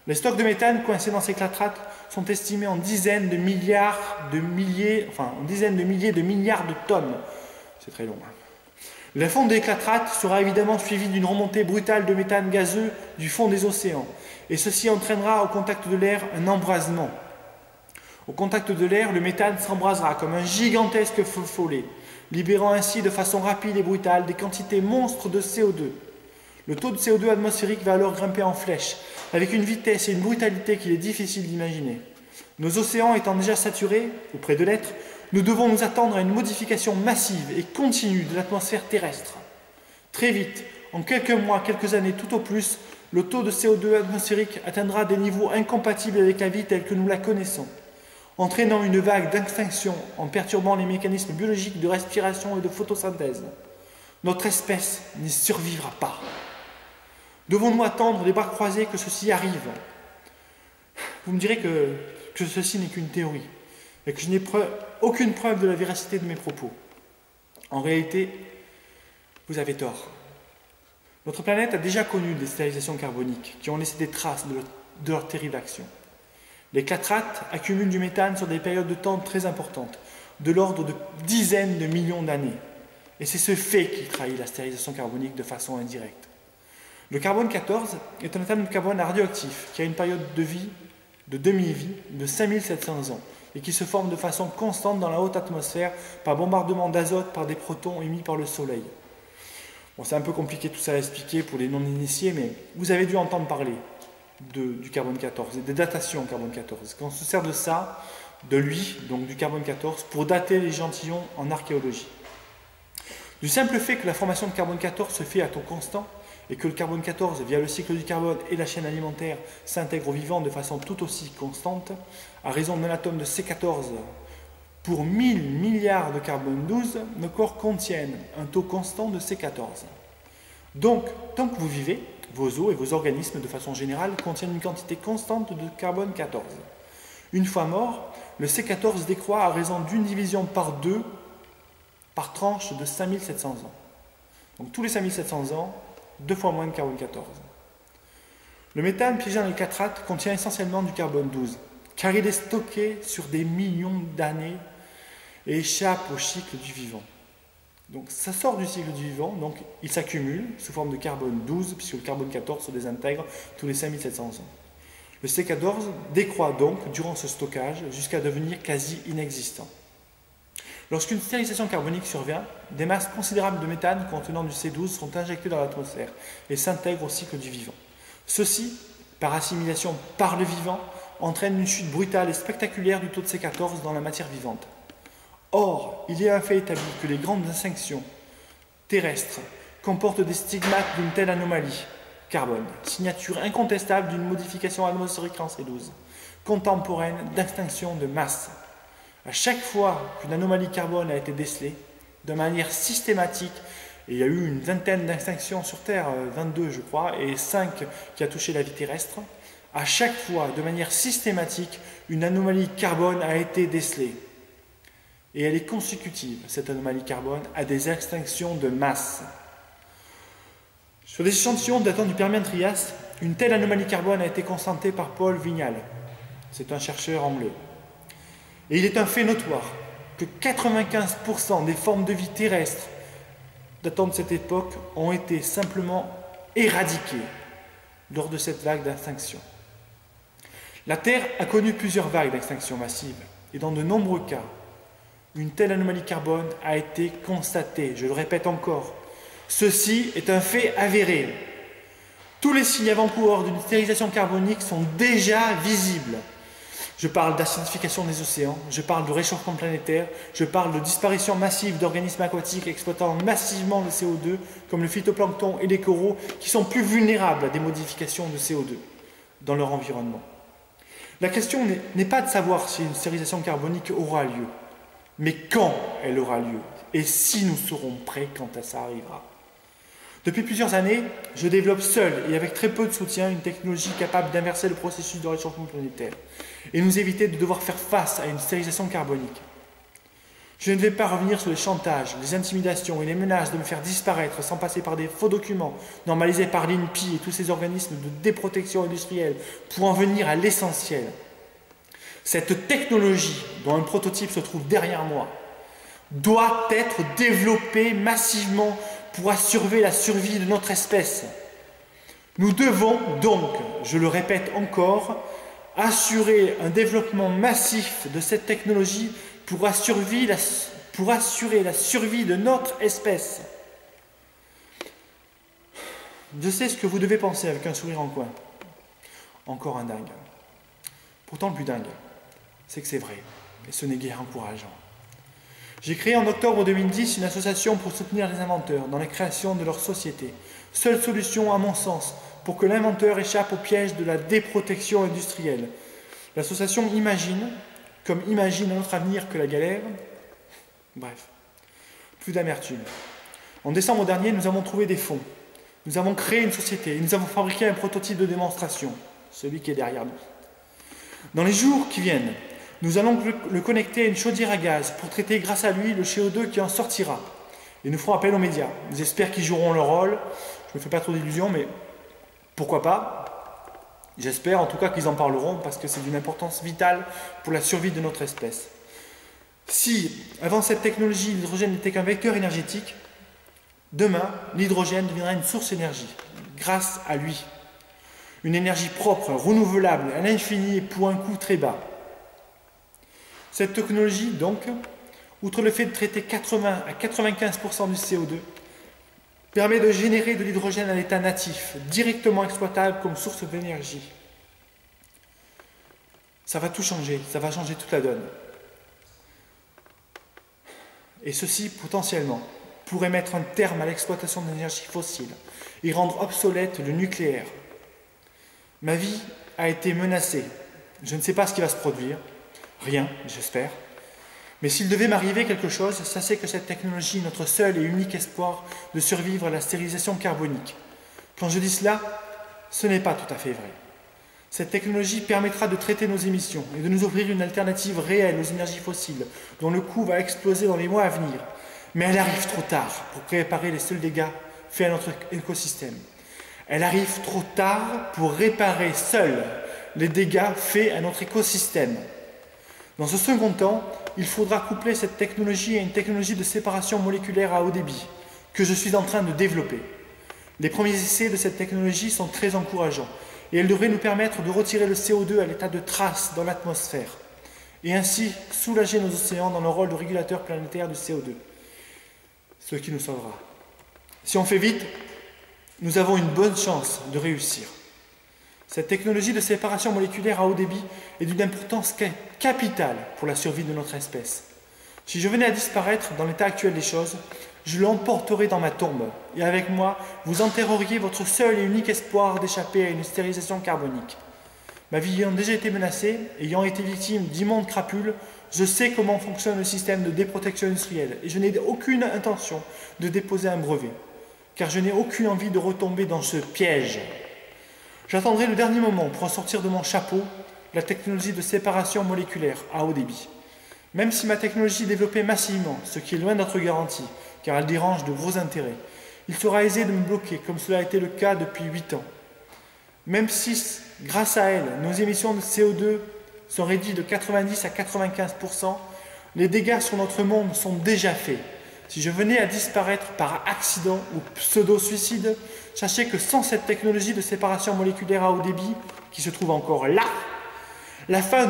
Les stocks de méthane coincés dans ces clatrates sont estimés en dizaines de milliers de milliards de tonnes. C'est très long. La fonte des clatrates sera évidemment suivie d'une remontée brutale de méthane gazeux du fond des océans. Et ceci entraînera au contact de l'air un embrasement. Au contact de l'air, le méthane s'embrasera comme un gigantesque feu follet, libérant ainsi de façon rapide et brutale des quantités monstres de CO2. Le taux de CO2 atmosphérique va alors grimper en flèche, avec une vitesse et une brutalité qu'il est difficile d'imaginer. Nos océans étant déjà saturés, ou près de l'être, nous devons nous attendre à une modification massive et continue de l'atmosphère terrestre. Très vite, en quelques mois, quelques années tout au plus, le taux de CO2 atmosphérique atteindra des niveaux incompatibles avec la vie telle que nous la connaissons, entraînant une vague d'extinction en perturbant les mécanismes biologiques de respiration et de photosynthèse. Notre espèce n'y survivra pas. Devons-nous attendre les bras croisés que ceci arrive? Vous me direz que ceci n'est qu'une théorie et que je n'ai aucune preuve de la véracité de mes propos. En réalité, vous avez tort. Notre planète a déjà connu des stérilisations carboniques qui ont laissé des traces de leur terrible action. Les clatrates accumulent du méthane sur des périodes de temps très importantes, de l'ordre de dizaines de millions d'années. Et c'est ce fait qui trahit la stérilisation carbonique de façon indirecte. Le carbone 14 est un atome de carbone radioactif qui a une période de demi-vie de 5700 ans et qui se forme de façon constante dans la haute atmosphère par bombardement d'azote par des protons émis par le Soleil. Bon, c'est un peu compliqué tout ça à expliquer pour les non-initiés, mais vous avez dû entendre parler du carbone 14 et des datations carbone 14. Quand on se sert de ça, de lui, donc du carbone 14, pour dater l'échantillon en archéologie. Du simple fait que la formation de carbone 14 se fait à taux constant, et que le carbone 14, via le cycle du carbone et la chaîne alimentaire, s'intègre au vivant de façon tout aussi constante, à raison d'un atome de C14 pour 1000 milliards de carbone 12, nos corps contiennent un taux constant de C14. Donc, tant que vous vivez, vos os et vos organismes, de façon générale, contiennent une quantité constante de carbone 14. Une fois mort, le C14 décroît à raison d'une division par 2 par tranche de 5700 ans. Donc, tous les 5700 ans, 2 fois moins de carbone 14. Le méthane piégé dans les clatrates contient essentiellement du carbone 12, car il est stocké sur des millions d'années et échappe au cycle du vivant. Donc ça sort du cycle du vivant, donc il s'accumule sous forme de carbone 12, puisque le carbone 14 se désintègre tous les 5700 ans. Le C14 décroît donc durant ce stockage jusqu'à devenir quasi inexistant. Lorsqu'une stérilisation carbonique survient, des masses considérables de méthane contenant du C12 sont injectées dans l'atmosphère et s'intègrent au cycle du vivant. Ceci, par assimilation par le vivant, entraîne une chute brutale et spectaculaire du taux de C14 dans la matière vivante. Or, il est un fait établi que les grandes extinctions terrestres comportent des stigmates d'une telle anomalie, carbone, signature incontestable d'une modification atmosphérique en C12, contemporaine d'extinction de masse. À chaque fois qu'une anomalie carbone a été décelée, de manière systématique, et il y a eu une vingtaine d'extinctions sur Terre, 22 je crois, et 5 qui a touché la vie terrestre, à chaque fois, de manière systématique, une anomalie carbone a été décelée. Et elle est consécutive, cette anomalie carbone, à des extinctions de masse. Sur des échantillons datant du Permien-Trias, une telle anomalie carbone a été constatée par Paul Vignal. C'est un chercheur anglais. Et il est un fait notoire que 95% des formes de vie terrestres datant de cette époque ont été simplement éradiquées lors de cette vague d'extinction. La Terre a connu plusieurs vagues d'extinction massive, et dans de nombreux cas, une telle anomalie carbone a été constatée. Je le répète encore, ceci est un fait avéré. Tous les signes avant-coureurs d'une stérilisation carbonique sont déjà visibles. Je parle d'acidification des océans, je parle de réchauffement planétaire, je parle de disparition massive d'organismes aquatiques exploitant massivement le CO2, comme le phytoplancton et les coraux, qui sont plus vulnérables à des modifications de CO2 dans leur environnement. La question n'est pas de savoir si une stérilisation carbonique aura lieu, mais quand elle aura lieu, et si nous serons prêts quand ça arrivera. Depuis plusieurs années, je développe seul et avec très peu de soutien une technologie capable d'inverser le processus de réchauffement planétaire et nous éviter de devoir faire face à une stérilisation carbonique. Je ne vais pas revenir sur les chantages, les intimidations et les menaces de me faire disparaître sans passer par des faux documents normalisés par l'INPI et tous ces organismes de déprotection industrielle pour en venir à l'essentiel. Cette technologie, dont un prototype se trouve derrière moi, doit être développée massivement pour assurer la survie de notre espèce. Nous devons donc, je le répète encore, assurer un développement massif de cette technologie pour assurer la survie de notre espèce. Je sais ce que vous devez penser avec un sourire en coin. Encore un dingue. Pourtant, le plus dingue, c'est que c'est vrai, et ce n'est guère encourageant. J'ai créé en octobre 2010 une association pour soutenir les inventeurs dans la création de leur société. Seule solution, à mon sens, pour que l'inventeur échappe au piège de la déprotection industrielle. L'association Imagine, comme imagine un autre avenir que la galère. Bref, plus d'amertume. En décembre dernier, nous avons trouvé des fonds. Nous avons créé une société et nous avons fabriqué un prototype de démonstration, celui qui est derrière nous. Dans les jours qui viennent, nous allons le connecter à une chaudière à gaz pour traiter grâce à lui le CO2 qui en sortira. Et nous ferons appel aux médias. J'espère qu'ils joueront leur rôle. Je ne me fais pas trop d'illusions, mais pourquoi pas? J'espère en tout cas qu'ils en parleront parce que c'est d'une importance vitale pour la survie de notre espèce. Si, avant cette technologie, l'hydrogène n'était qu'un vecteur énergétique, demain, l'hydrogène deviendra une source d'énergie, grâce à lui. Une énergie propre, renouvelable, à l'infini et pour un coût très bas. Cette technologie, donc, outre le fait de traiter 80 à 95% du CO2, permet de générer de l'hydrogène à l'état natif, directement exploitable comme source d'énergie. Ça va tout changer, ça va changer toute la donne. Et ceci, potentiellement, pourrait mettre un terme à l'exploitation de l'énergie fossile et rendre obsolète le nucléaire. Ma vie a été menacée. Je ne sais pas ce qui va se produire. Rien, j'espère. Mais s'il devait m'arriver quelque chose, sachez que cette technologie est notre seul et unique espoir de survivre à la stérilisation carbonique. Quand je dis cela, ce n'est pas tout à fait vrai. Cette technologie permettra de traiter nos émissions et de nous offrir une alternative réelle aux énergies fossiles, dont le coût va exploser dans les mois à venir. Mais elle arrive trop tard pour réparer les seuls dégâts faits à notre écosystème. Elle arrive trop tard pour réparer seuls les dégâts faits à notre écosystème. Dans ce second temps, il faudra coupler cette technologie à une technologie de séparation moléculaire à haut débit, que je suis en train de développer. Les premiers essais de cette technologie sont très encourageants, et elle devrait nous permettre de retirer le CO2 à l'état de trace dans l'atmosphère, et ainsi soulager nos océans dans leur rôle de régulateur planétaire du CO2, ce qui nous sauvera. Si on fait vite, nous avons une bonne chance de réussir. Cette technologie de séparation moléculaire à haut débit est d'une importance capitale pour la survie de notre espèce. Si je venais à disparaître dans l'état actuel des choses, je l'emporterais dans ma tombe, et avec moi, vous enterreriez votre seul et unique espoir d'échapper à une stérilisation carbonique. Ma vie ayant déjà été menacée, ayant été victime d'immondes crapules, je sais comment fonctionne le système de déprotection industrielle, et je n'ai aucune intention de déposer un brevet, car je n'ai aucune envie de retomber dans ce piège. J'attendrai le dernier moment pour en sortir de mon chapeau la technologie de séparation moléculaire à haut débit. Même si ma technologie est développée massivement, ce qui est loin d'être garanti, car elle dérange de gros intérêts, il sera aisé de me bloquer, comme cela a été le cas depuis 8 ans. Même si, grâce à elle, nos émissions de CO2 sont réduites de 90 à 95%, les dégâts sur notre monde sont déjà faits. Si je venais à disparaître par accident ou pseudo-suicide, sachez que sans cette technologie de séparation moléculaire à haut débit, qui se trouve encore là, la fin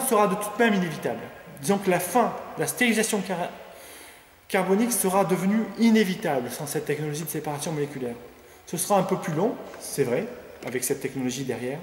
sera de toute même inévitable. Disons que la fin de la stérilisation carbonique sera devenue inévitable sans cette technologie de séparation moléculaire. Ce sera un peu plus long, c'est vrai, avec cette technologie derrière,